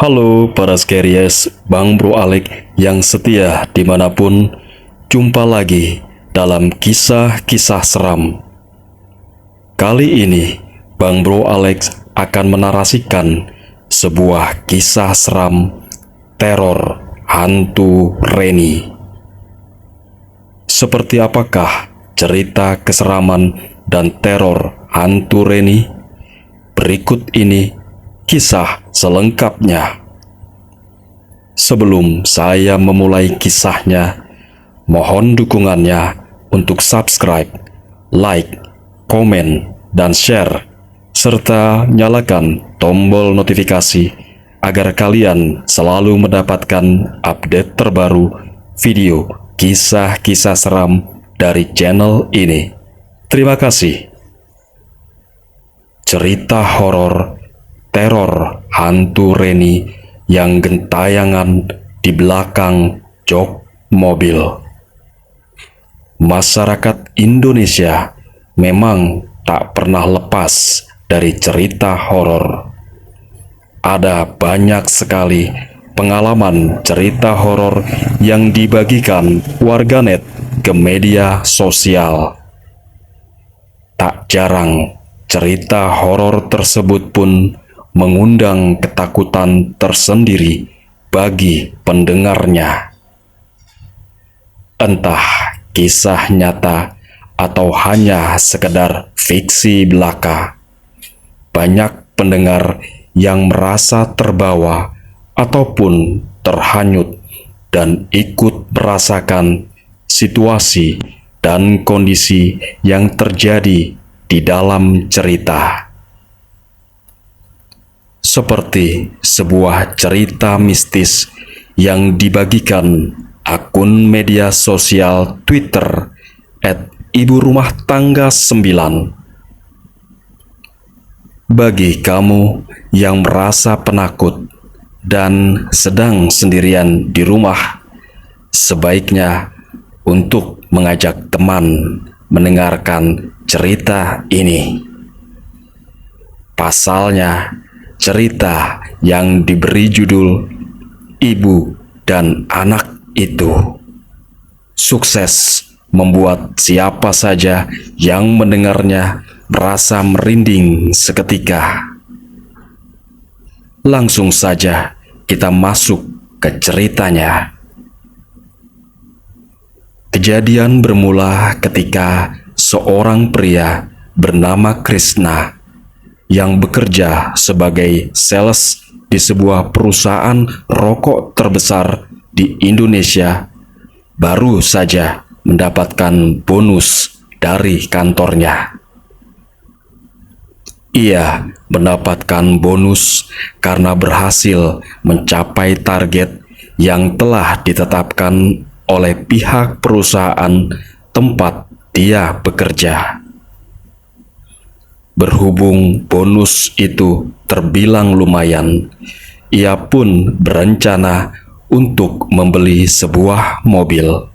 Halo para Skeries, Bang Bro Alek yang setia dimanapun, jumpa lagi dalam kisah-kisah seram. Kali ini, Bang Bro Alex akan menarasikan sebuah kisah seram teror hantu Reni. Seperti apakah cerita keseraman dan teror hantu Reni? Berikut ini kisah selengkapnya. Sebelum saya memulai kisahnya, mohon dukungannya untuk subscribe, like, komen, dan share, serta nyalakan tombol notifikasi agar kalian selalu mendapatkan update terbaru video kisah-kisah seram dari channel ini. Terima kasih. Cerita horor teror hantu Reni yang gentayangan di belakang jok mobil. Masyarakat Indonesia memang tak pernah lepas dari cerita horor. Ada banyak sekali pengalaman cerita horor yang dibagikan warganet ke media sosial. Tak jarang cerita horor tersebut pun mengundang ketakutan tersendiri bagi pendengarnya. Entah kisah nyata atau hanya sekedar fiksi belaka, banyak pendengar yang merasa terbawa ataupun terhanyut dan ikut merasakan situasi dan kondisi yang terjadi di dalam cerita. Seperti sebuah cerita mistis yang dibagikan akun media sosial Twitter @iburumah_tangga9. Bagi kamu yang merasa penakut dan sedang sendirian di rumah, sebaiknya untuk mengajak teman mendengarkan cerita ini. Pasalnya, cerita yang diberi judul Ibu dan Anak Itu sukses membuat siapa saja yang mendengarnya merasa merinding seketika. Langsung saja kita masuk ke ceritanya. Kejadian bermula ketika seorang pria bernama Krishna yang bekerja sebagai sales di sebuah perusahaan rokok terbesar di Indonesia baru saja mendapatkan bonus dari kantornya. Ia mendapatkan bonus karena berhasil mencapai target yang telah ditetapkan oleh pihak perusahaan tempat dia bekerja. Berhubung bonus itu terbilang lumayan, ia pun berencana untuk membeli sebuah mobil.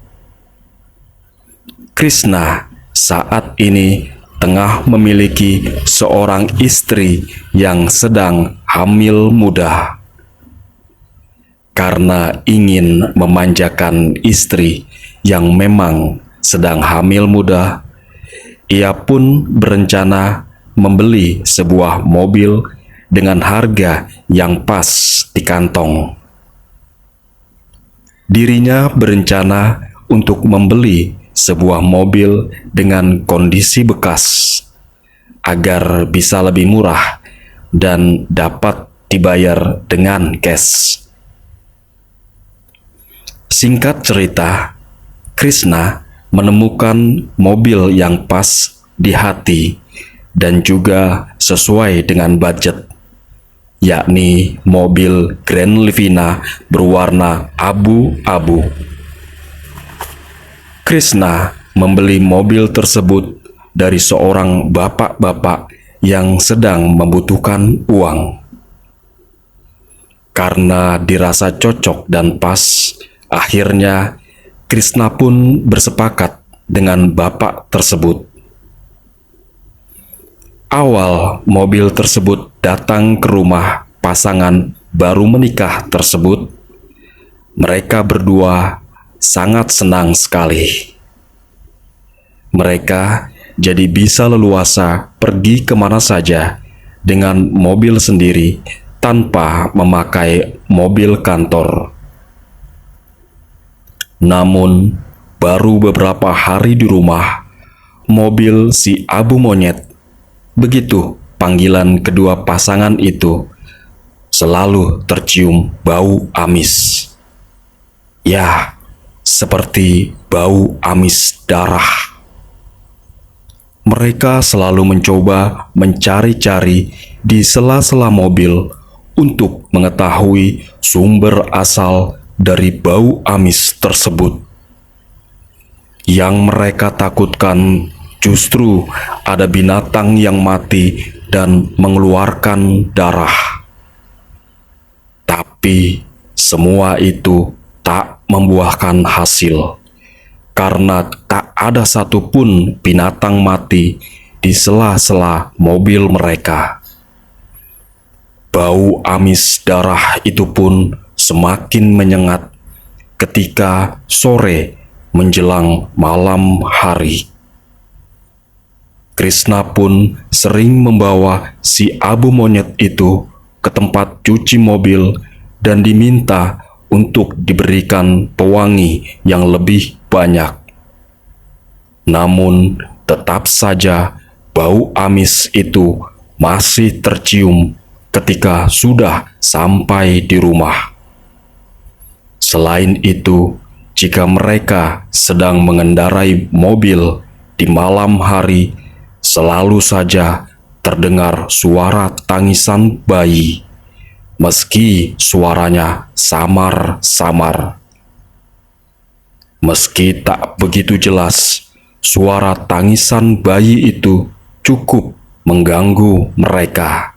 Krishna saat ini tengah memiliki seorang istri yang sedang hamil muda. Karena ingin memanjakan istri yang memang sedang hamil muda, ia pun berencana membeli sebuah mobil dengan harga yang pas di kantong. Dirinya berencana untuk membeli sebuah mobil dengan kondisi bekas agar bisa lebih murah dan dapat dibayar dengan cash. Singkat cerita, Krishna menemukan mobil yang pas di hati dan juga sesuai dengan budget, yakni mobil Grand Livina berwarna abu-abu. Krishna membeli mobil tersebut dari seorang bapak-bapak yang sedang membutuhkan uang. Karena dirasa cocok dan pas, akhirnya Krishna pun bersepakat dengan bapak tersebut. Awal mobil tersebut datang ke rumah pasangan baru menikah tersebut, mereka berdua sangat senang sekali. Mereka jadi bisa leluasa pergi kemana saja dengan mobil sendiri tanpa memakai mobil kantor. Namun, baru beberapa hari di rumah, mobil si Abu Monyet, begitu panggilan kedua pasangan itu, selalu tercium bau amis. Ya, seperti bau amis darah. Mereka selalu mencoba mencari-cari di sela-sela mobil untuk mengetahui sumber asal dari bau amis tersebut. Yang mereka takutkan justru ada binatang yang mati dan mengeluarkan darah. Tapi semua itu tak membuahkan hasil, karena tak ada satupun binatang mati di sela-sela mobil mereka. Bau amis darah itu pun semakin menyengat ketika sore menjelang malam hari. Krishna pun sering membawa si Abu Monyet itu ke tempat cuci mobil dan diminta untuk diberikan pewangi yang lebih banyak. Namun, tetap saja bau amis itu masih tercium ketika sudah sampai di rumah. Selain itu, jika mereka sedang mengendarai mobil di malam hari, selalu saja terdengar suara tangisan bayi, meski suaranya samar-samar. Meski tak begitu jelas, suara tangisan bayi itu cukup mengganggu mereka.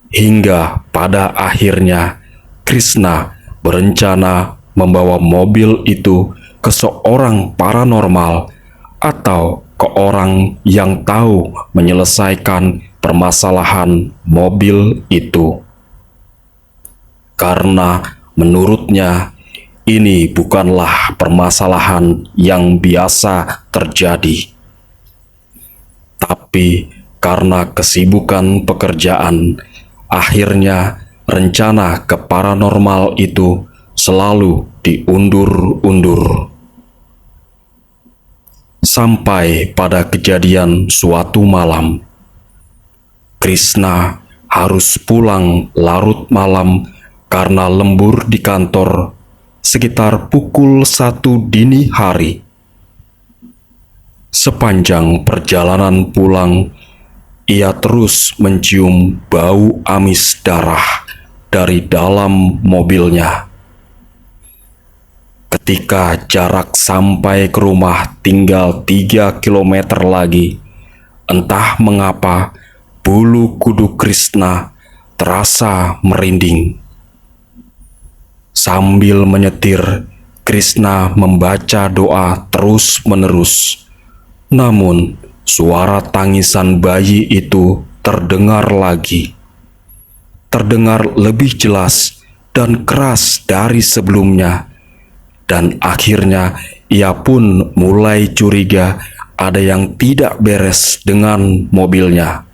Hingga pada akhirnya Krishna berencana membawa mobil itu ke seorang paranormal atau ke orang yang tahu menyelesaikan permasalahan mobil itu. Karena menurutnya ini bukanlah permasalahan yang biasa terjadi. Tapi karena kesibukan pekerjaan, akhirnya rencana ke paranormal itu selalu diundur-undur. Sampai pada kejadian suatu malam, Krishna harus pulang larut malam karena lembur di kantor sekitar pukul 1 dini hari. Sepanjang perjalanan pulang, ia terus mencium bau amis darah dari dalam mobilnya. Ketika jarak sampai ke rumah tinggal 3 kilometer lagi, entah mengapa bulu kuduk Krishna terasa merinding. Sambil menyetir, Krishna membaca doa terus-menerus. Namun, suara tangisan bayi itu terdengar lagi. Terdengar lebih jelas dan keras dari sebelumnya. Dan akhirnya ia pun mulai curiga ada yang tidak beres dengan mobilnya.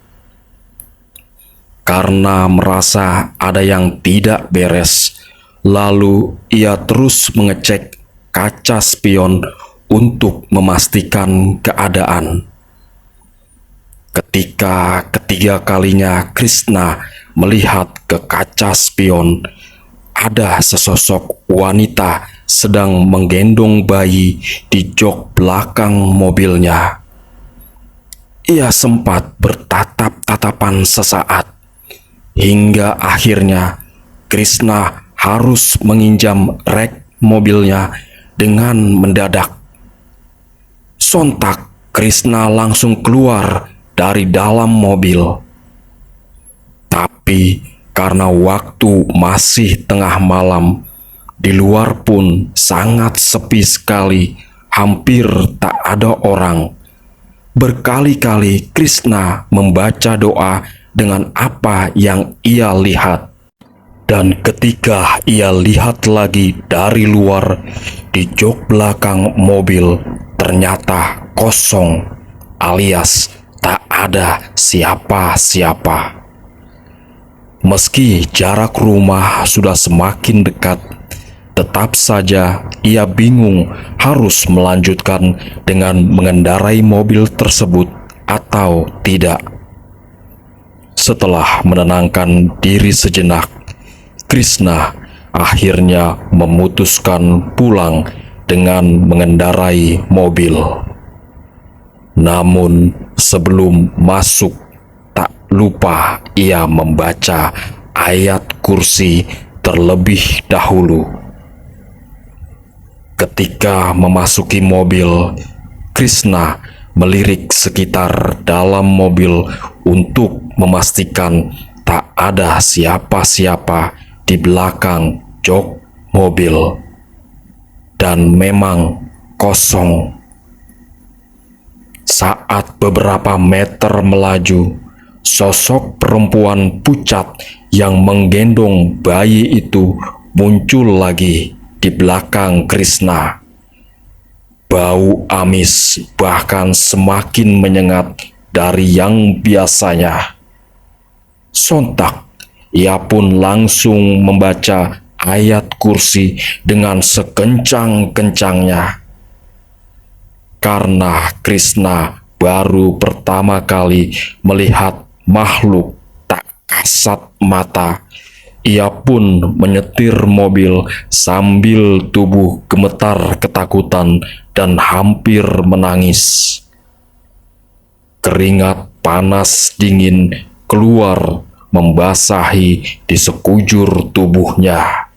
Karena merasa ada yang tidak beres, lalu ia terus mengecek kaca spion untuk memastikan keadaan. Ketika ketiga kalinya Krishna melihat ke kaca spion, ada sesosok wanita sedang menggendong bayi di jok belakang mobilnya. Ia sempat bertatap-tatapan sesaat, hingga akhirnya Krishna harus menginjam rek mobilnya dengan mendadak. Sontak Krishna langsung keluar dari dalam mobil. Tapi karena waktu masih tengah malam, di luar pun sangat sepi sekali, hampir tak ada orang. Berkali-kali Krishna membaca doa dengan apa yang ia lihat. Dan ketika ia lihat lagi dari luar, di jok belakang mobil ternyata kosong, alias tak ada siapa-siapa. Meski jarak rumah sudah semakin dekat, tetap saja ia bingung harus melanjutkan dengan mengendarai mobil tersebut atau tidak. Setelah menenangkan diri sejenak, Krishna akhirnya memutuskan pulang dengan mengendarai mobil. Namun sebelum masuk, tak lupa ia membaca ayat kursi terlebih dahulu. Ketika memasuki mobil, Krishna melirik sekitar dalam mobil untuk memastikan tak ada siapa-siapa di belakang jok mobil, dan memang kosong. Saat beberapa meter melaju, sosok perempuan pucat yang menggendong bayi itu muncul lagi di belakang Krishna. Bau amis bahkan semakin menyengat dari yang biasanya. Sontak ia pun langsung membaca ayat kursi dengan sekencang-kencangnya. Karena Krishna baru pertama kali melihat makhluk tak kasat mata, ia pun menyetir mobil sambil tubuh gemetar ketakutan dan hampir menangis. Keringat panas dingin keluar membasahi di sekujur tubuhnya.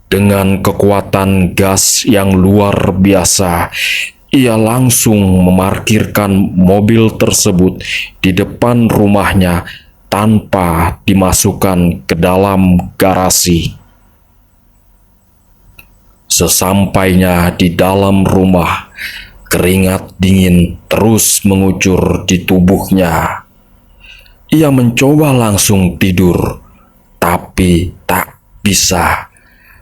Dengan kekuatan gas yang luar biasa, ia langsung memarkirkan mobil tersebut di depan rumahnya tanpa dimasukkan ke dalam garasi. Sesampainya di dalam rumah, keringat dingin terus mengucur di tubuhnya. Ia mencoba langsung tidur, tapi tak bisa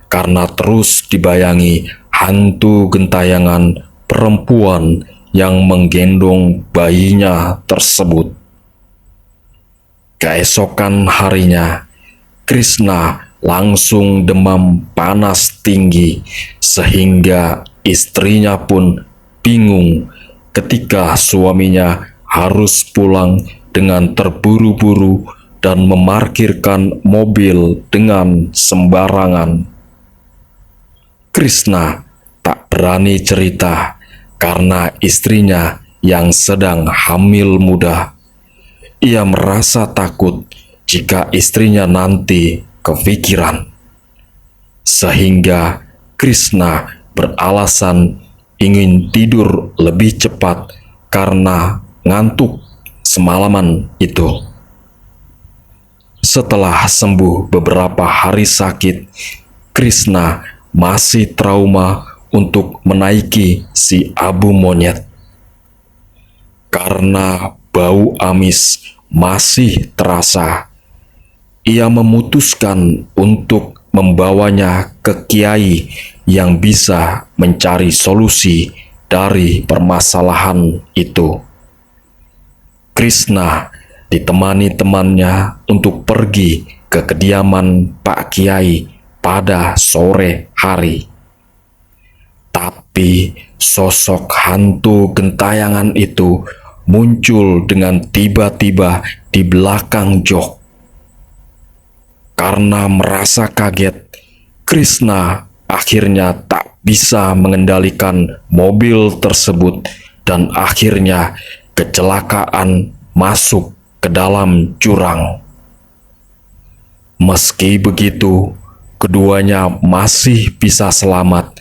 karena terus dibayangi hantu gentayangan perempuan yang menggendong bayinya tersebut. Keesokan harinya, Krishna langsung demam panas tinggi sehingga istrinya pun bingung ketika suaminya harus pulang dengan terburu-buru dan memarkirkan mobil dengan sembarangan. Krishna tak berani cerita karena istrinya yang sedang hamil muda. Ia merasa takut jika istrinya nanti kepikiran. Sehingga Krishna beralasan ingin tidur lebih cepat karena ngantuk semalaman itu. Setelah sembuh beberapa hari sakit, Krishna masih trauma untuk menaiki si Abu Monyet. Karena bau amis masih terasa, ia memutuskan untuk membawanya ke kiai yang bisa mencari solusi dari permasalahan itu. Krishna ditemani temannya untuk pergi ke kediaman Pak Kiai pada sore hari. Tapi sosok hantu gentayangan itu muncul dengan tiba-tiba di belakang jok. Karena merasa kaget, Krishna akhirnya tak bisa mengendalikan mobil tersebut dan akhirnya kecelakaan masuk ke dalam jurang. Meski begitu, keduanya masih bisa selamat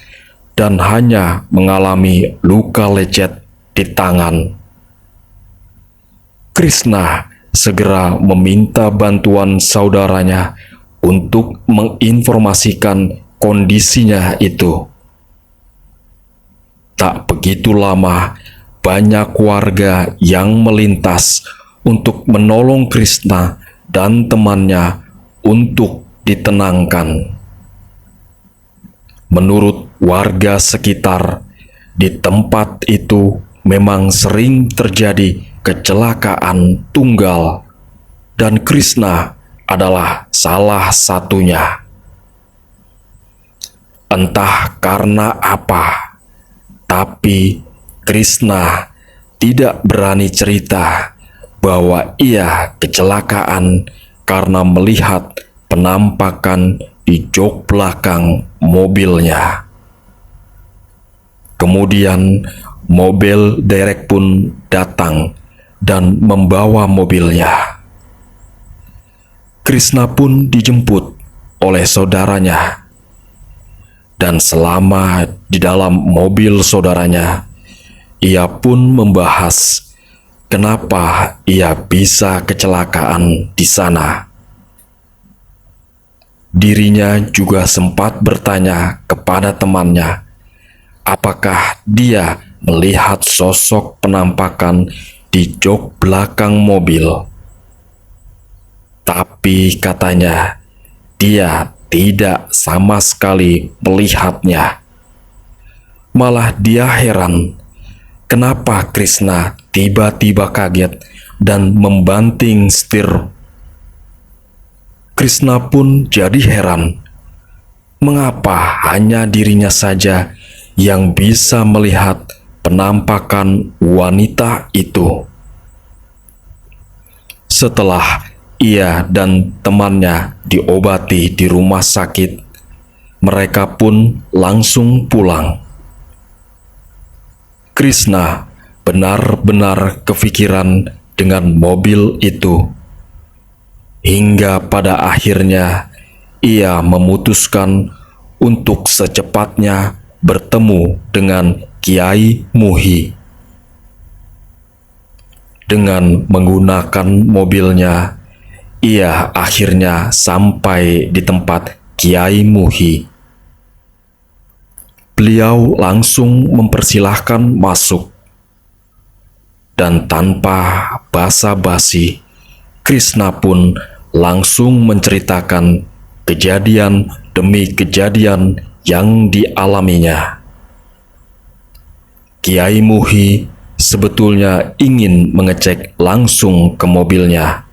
dan hanya mengalami luka lecet di tangan. Krishna segera meminta bantuan saudaranya untuk menginformasikan kondisinya itu. Tak begitu lama, banyak warga yang melintas untuk menolong Krishna dan temannya untuk ditenangkan. Menurut warga sekitar, di tempat itu memang sering terjadi kecelakaan tunggal, dan Krishna adalah salah satunya. Entah karena apa, tapi Krishna tidak berani cerita bahwa ia kecelakaan karena melihat penampakan di jok belakang mobilnya. Kemudian mobil derek pun datang dan membawa mobilnya. Krishna pun dijemput oleh saudaranya, dan selama di dalam mobil saudaranya, ia pun membahas kenapa ia bisa kecelakaan di sana. Dirinya juga sempat bertanya kepada temannya, apakah dia melihat sosok penampakan di jok belakang mobil. Tapi katanya, dia tidak sama sekali melihatnya. Malah dia heran, kenapa Krishna tiba-tiba kaget dan membanting setir. Krishna pun jadi heran, mengapa hanya dirinya saja yang bisa melihat penampakan wanita itu. Setelah ia dan temannya diobati di rumah sakit, mereka pun langsung pulang. Krishna benar-benar kepikiran dengan mobil itu, hingga pada akhirnya ia memutuskan untuk secepatnya bertemu dengan Kiai Muhi. Dengan menggunakan mobilnya, ia akhirnya sampai di tempat Kiai Muhi. Beliau langsung mempersilahkan masuk, dan tanpa basa-basi, Krishna pun langsung menceritakan kejadian demi kejadian yang dialaminya. Kiai Muhi sebetulnya ingin mengecek langsung ke mobilnya,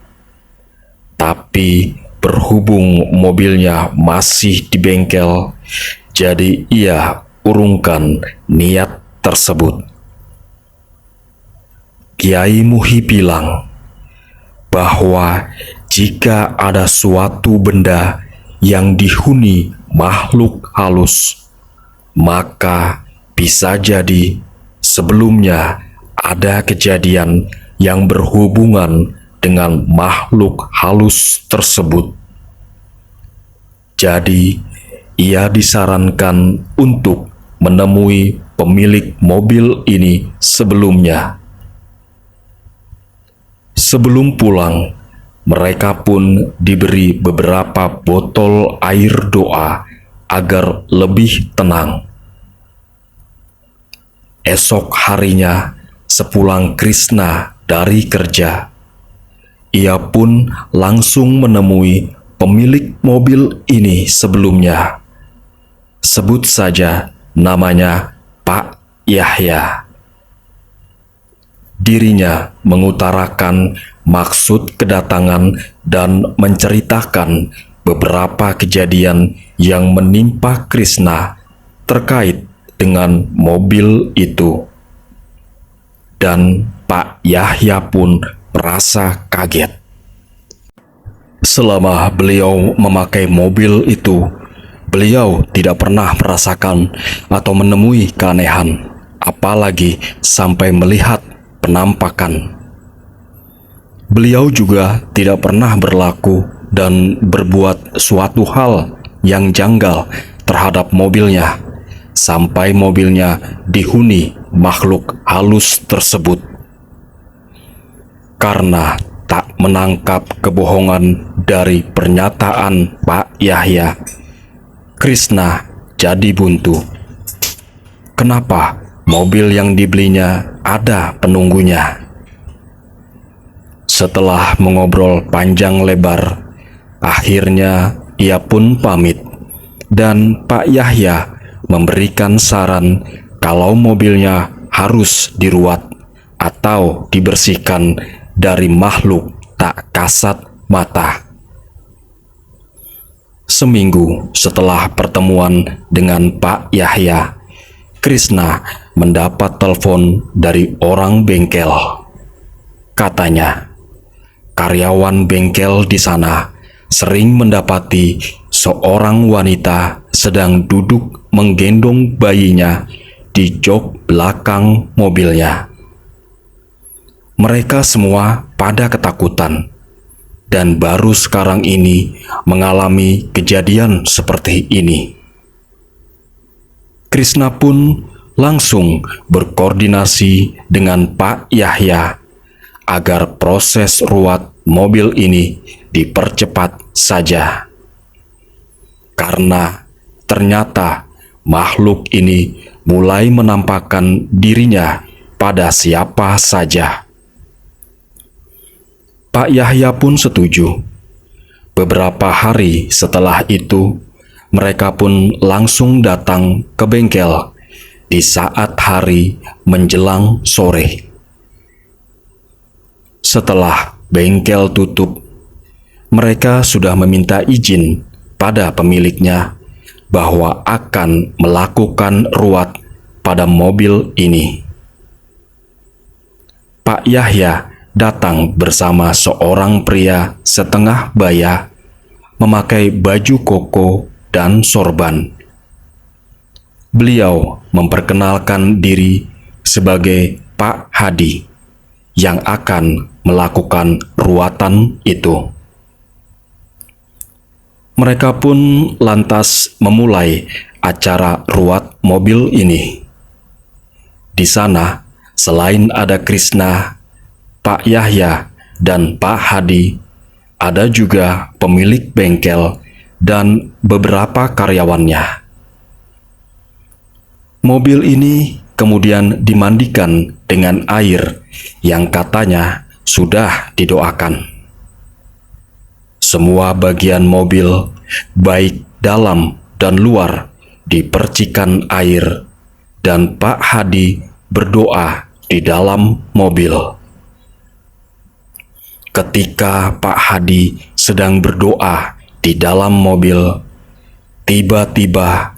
tapi berhubung mobilnya masih di bengkel, jadi ia urungkan niat tersebut. Kiai Muhi bilang bahwa jika ada suatu benda yang dihuni makhluk halus, maka bisa jadi sebelumnya ada kejadian yang berhubungan dengan makhluk halus tersebut. Jadi, ia disarankan untuk menemui pemilik mobil ini sebelumnya. Sebelum pulang, mereka pun diberi beberapa botol air doa agar lebih tenang. Esok harinya, sepulang Krishna dari kerja, ia pun langsung menemui pemilik mobil ini sebelumnya. Sebut saja namanya Pak Yahya. Dirinya mengutarakan maksud kedatangan dan menceritakan beberapa kejadian yang menimpa Krishna terkait dengan mobil itu. Dan Pak Yahya pun merasa kaget. Selama beliau memakai mobil itu, beliau tidak pernah merasakan atau menemui keanehan, apalagi sampai melihat penampakan. Beliau juga tidak pernah berlaku dan berbuat suatu hal yang janggal terhadap mobilnya, sampai mobilnya dihuni makhluk halus tersebut. Karena tak menangkap kebohongan dari pernyataan Pak Yahya, Krishna jadi buntu. Kenapa mobil yang dibelinya ada penunggunya? Setelah mengobrol panjang lebar, Akhirnya ia pun pamit, dan Pak Yahya memberikan saran kalau mobilnya harus diruat atau dibersihkan dari makhluk tak kasat mata. Seminggu setelah pertemuan dengan Pak Yahya, Krishna mendapat telepon dari orang bengkel. Katanya, karyawan bengkel di sana sering mendapati seorang wanita sedang duduk menggendong bayinya di jok belakang mobilnya. Mereka semua pada ketakutan dan baru sekarang ini mengalami kejadian seperti ini. Krishna pun langsung berkoordinasi dengan Pak Yahya agar proses ruat mobil ini dipercepat saja. Karena ternyata makhluk ini mulai menampakkan dirinya pada siapa saja. Pak Yahya pun setuju. Beberapa hari setelah itu, mereka pun langsung datang ke bengkel di saat hari menjelang sore. Setelah bengkel tutup, mereka sudah meminta izin pada pemiliknya bahwa akan melakukan ruat pada mobil ini. Pak Yahya datang bersama seorang pria setengah baya, memakai baju koko dan sorban. Beliau memperkenalkan diri sebagai Pak Hadi yang akan melakukan ruatan itu. Mereka pun lantas memulai acara ruat mobil ini. Di sana, selain ada Krishna, Pak Yahya, dan Pak Hadi, ada juga pemilik bengkel dan beberapa karyawannya. Mobil ini kemudian dimandikan dengan air yang katanya sudah didoakan. Semua bagian mobil, baik dalam dan luar, dipercikan air, dan Pak Hadi berdoa di dalam mobil. Ketika Pak Hadi sedang berdoa di dalam mobil, tiba-tiba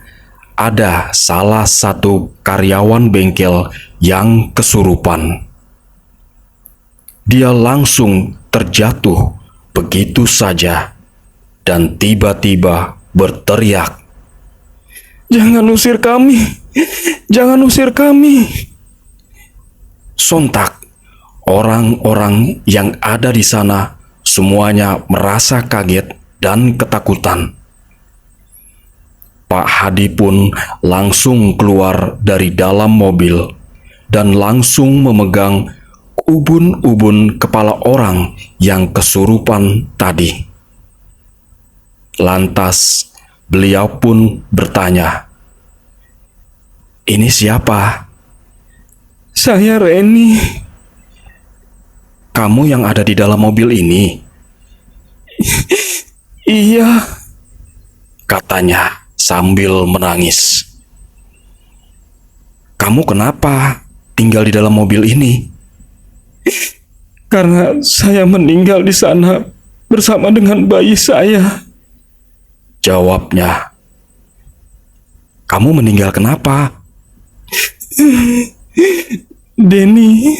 ada salah satu karyawan bengkel yang kesurupan. Dia langsung terjatuh begitu saja dan tiba-tiba berteriak, "Jangan usir kami! Jangan usir kami!" Sontak, orang-orang yang ada di sana semuanya merasa kaget dan ketakutan. Pak Hadi pun langsung keluar dari dalam mobil dan langsung memegang ubun-ubun kepala orang yang kesurupan tadi. Lantas beliau pun bertanya, "Ini siapa?" "Saya Reni." "Kamu yang ada di dalam mobil ini?" "Iya," katanya sambil menangis. "Kamu kenapa tinggal di dalam mobil ini?" "Karena saya meninggal di sana bersama dengan bayi saya," jawabnya. "Kamu meninggal kenapa?" Denny.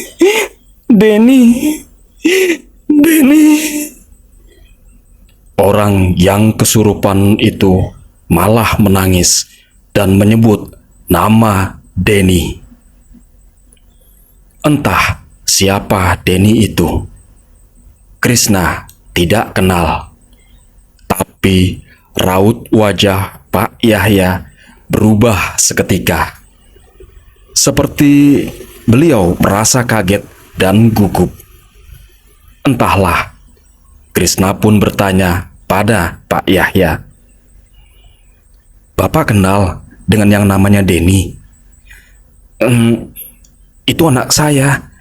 Orang yang kesurupan itu malah menangis dan menyebut nama Denny. Entah siapa Denny itu. Krishna tidak kenal. Tapi raut wajah Pak Yahya berubah seketika. Seperti beliau merasa kaget dan gugup. Entahlah, Krishna pun bertanya pada Pak Yahya, "Bapak kenal dengan yang namanya Denny?" Itu anak saya,"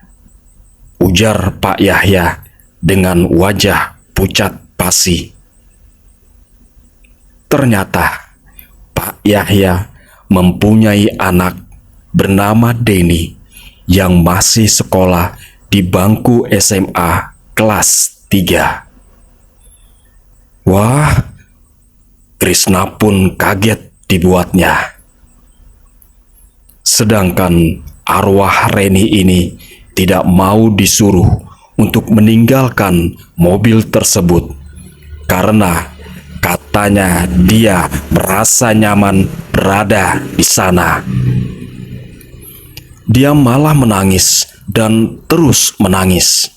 ujar Pak Yahya dengan wajah pucat pasi. Ternyata Pak Yahya mempunyai anak bernama Denny yang masih sekolah di bangku SMA kelas 3. Wah, Krishna pun kaget dibuatnya. Sedangkan arwah Reni ini tidak mau disuruh untuk meninggalkan mobil tersebut karena katanya dia merasa nyaman berada di sana. Dia malah menangis dan terus menangis.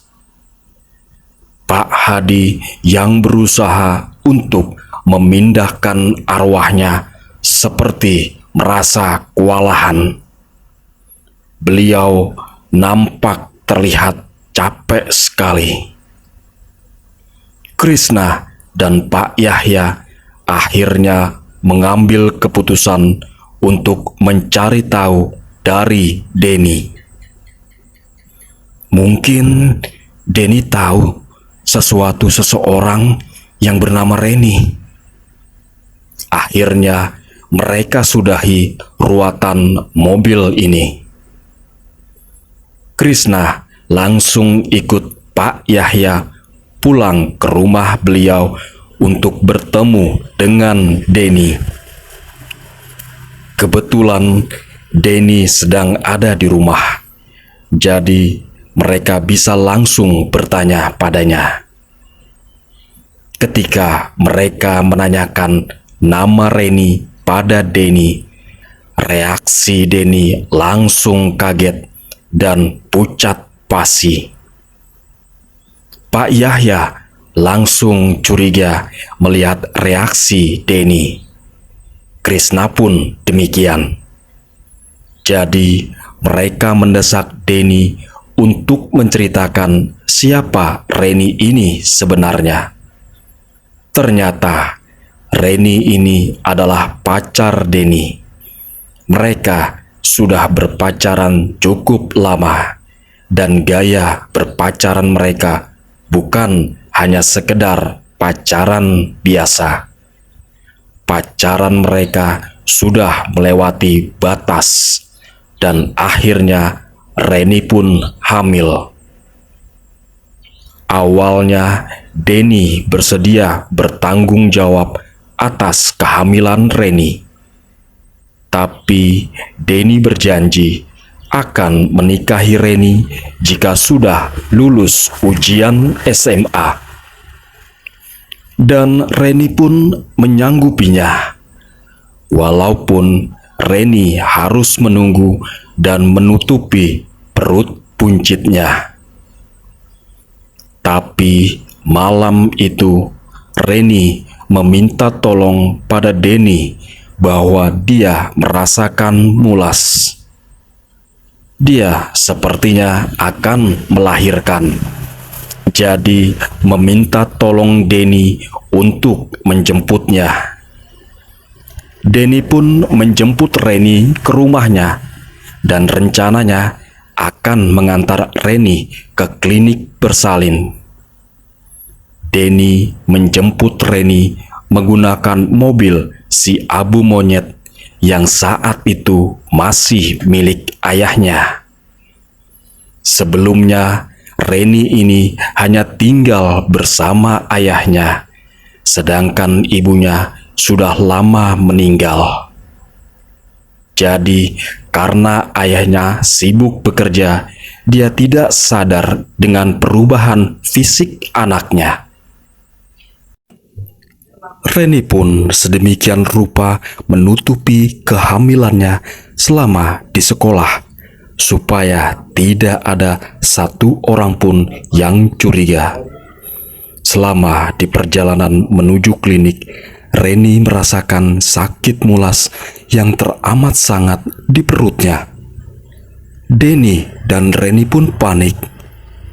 Pak Hadi yang berusaha untuk memindahkan arwahnya seperti merasa kewalahan. Beliau nampak terlihat capek sekali. Krishna dan Pak Yahya akhirnya mengambil keputusan untuk mencari tahu dari Denny. Mungkin Denny tahu seseorang yang bernama Reni. Akhirnya mereka sudahi ruatan mobil ini. Krishna langsung ikut Pak Yahya pulang ke rumah beliau untuk bertemu dengan Denny. Kebetulan Denny sedang ada di rumah, jadi mereka bisa langsung bertanya padanya. Ketika mereka menanyakan nama Reni pada Denny, reaksi Denny langsung kaget dan pucat pasi. Pak Yahya langsung curiga melihat reaksi Denny. Krishna pun demikian. Jadi mereka mendesak Denny untuk menceritakan siapa Reni ini sebenarnya. Ternyata Reni ini adalah pacar Denny. Mereka sudah berpacaran cukup lama, dan gaya berpacaran mereka bukan hanya sekedar pacaran biasa. Pacaran mereka sudah melewati batas, dan akhirnya Reni pun hamil. Awalnya Denny bersedia bertanggung jawab atas kehamilan Reni. Tapi Denny berjanji akan menikahi Reni jika sudah lulus ujian SMA. Dan Reni pun menyanggupinya. Walaupun Reni harus menunggu dan menutupi perut buncitnya. Tapi malam itu Reni meminta tolong pada Denny bahwa dia merasakan mulas. Dia sepertinya akan melahirkan. Jadi meminta tolong Denny untuk menjemputnya. Denny pun menjemput Reni ke rumahnya dan rencananya akan mengantar Reni ke klinik bersalin. Denny menjemput Reni menggunakan mobil si Abu Monyet yang saat itu masih milik ayahnya. Sebelumnya, Reni ini hanya tinggal bersama ayahnya, sedangkan ibunya sudah lama meninggal. Jadi, karena ayahnya sibuk bekerja, dia tidak sadar dengan perubahan fisik anaknya. Reni pun sedemikian rupa menutupi kehamilannya selama di sekolah, supaya tidak ada satu orang pun yang curiga. Selama di perjalanan menuju klinik, Reni merasakan sakit mulas yang teramat sangat di perutnya. Denny dan Reni pun panik.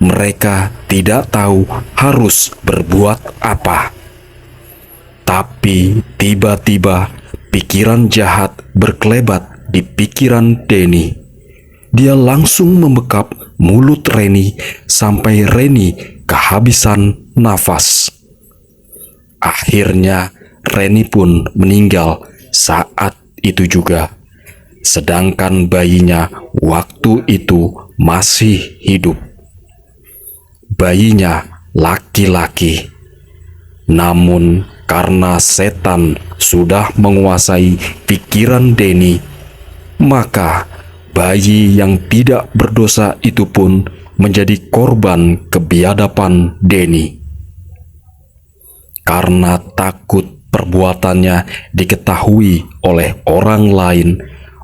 Mereka tidak tahu harus berbuat apa. Tapi tiba-tiba pikiran jahat berkelebat di pikiran Denny. Dia langsung membekap mulut Reni sampai Reni kehabisan nafas. Akhirnya Reni pun meninggal saat itu juga. Sedangkan bayinya waktu itu masih hidup. Bayinya laki-laki. Namun karena setan sudah menguasai pikiran Denny, maka bayi yang tidak berdosa itu pun menjadi korban kebiadaban Denny. Karena takut perbuatannya diketahui oleh orang lain,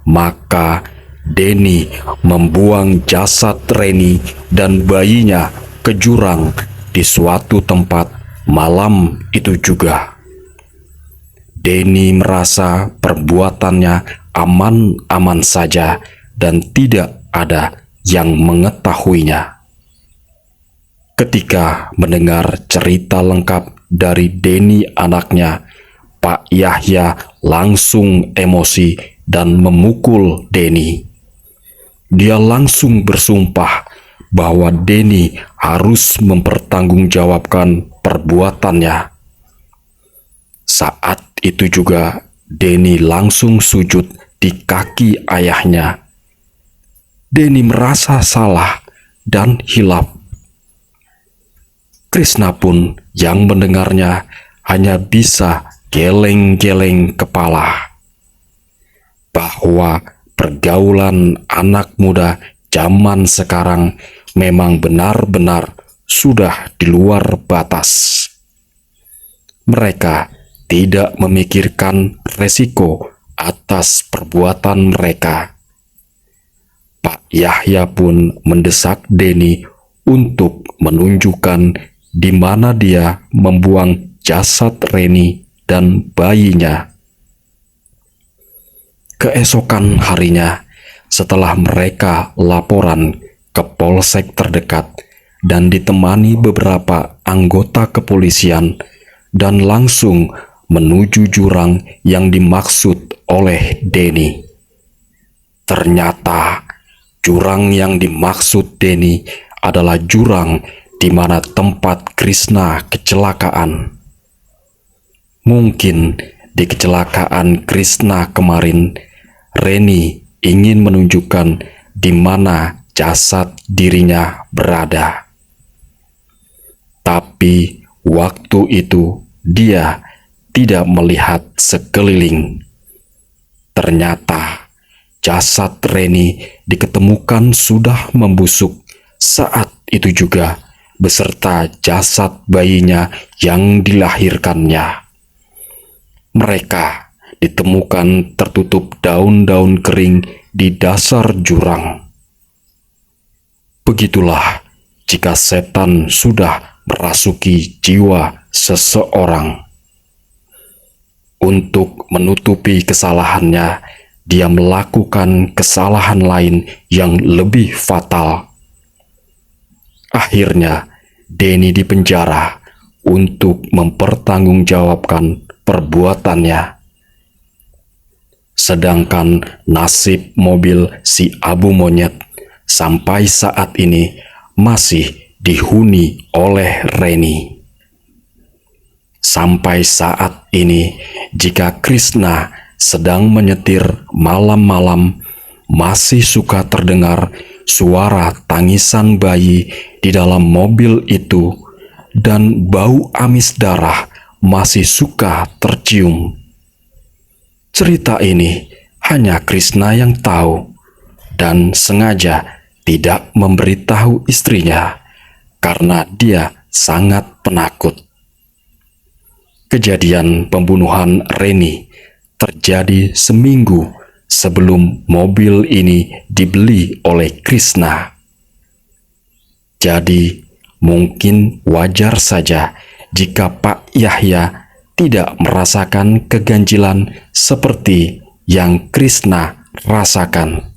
maka Denny membuang jasad Reni dan bayinya ke jurang di suatu tempat malam itu juga. Denny merasa perbuatannya aman-aman saja dan tidak ada yang mengetahuinya. Ketika mendengar cerita lengkap dari Denny anaknya, Pak Yahya langsung emosi dan memukul Denny. Dia langsung bersumpah bahwa Denny harus mempertanggungjawabkan perbuatannya. Saat itu juga Denny langsung sujud di kaki ayahnya. Denny merasa salah dan hilaf. Krishna pun yang mendengarnya hanya bisa geleng-geleng kepala. Bahwa pergaulan anak muda zaman sekarang memang benar-benar sudah di luar batas. Mereka tidak memikirkan resiko atas perbuatan mereka. Pak Yahya pun mendesak Denny untuk menunjukkan di mana dia membuang jasad Reni dan bayinya. Keesokan harinya, setelah mereka laporan ke polsek terdekat dan ditemani beberapa anggota kepolisian dan langsung menuju jurang yang dimaksud oleh Denny. Ternyata jurang yang dimaksud Denny adalah jurang di mana tempat Krishna kecelakaan. Mungkin di kecelakaan Krishna kemarin, Reni ingin menunjukkan di mana jasad dirinya berada. Tapi waktu itu dia tidak melihat sekeliling. Ternyata jasad Reni diketemukan sudah membusuk saat itu juga beserta jasad bayinya yang dilahirkannya. Mereka ditemukan tertutup daun-daun kering di dasar jurang. Begitulah jika setan sudah merasuki jiwa seseorang. Untuk menutupi kesalahannya, dia melakukan kesalahan lain yang lebih fatal. Akhirnya, Denny dipenjara untuk mempertanggungjawabkan perbuatannya. Sedangkan nasib mobil si Abu Monyet sampai saat ini masih dihuni oleh Reni. Sampai saat ini, jika Krishna sedang menyetir malam-malam, masih suka terdengar suara tangisan bayi di dalam mobil itu, dan bau amis darah masih suka tercium. Cerita ini hanya Krishna yang tahu, dan sengaja tidak memberitahu istrinya karena dia sangat penakut. Kejadian pembunuhan Reni terjadi seminggu sebelum mobil ini dibeli oleh Krishna. Jadi, mungkin wajar saja jika Pak Yahya tidak merasakan keganjilan seperti yang Krishna rasakan.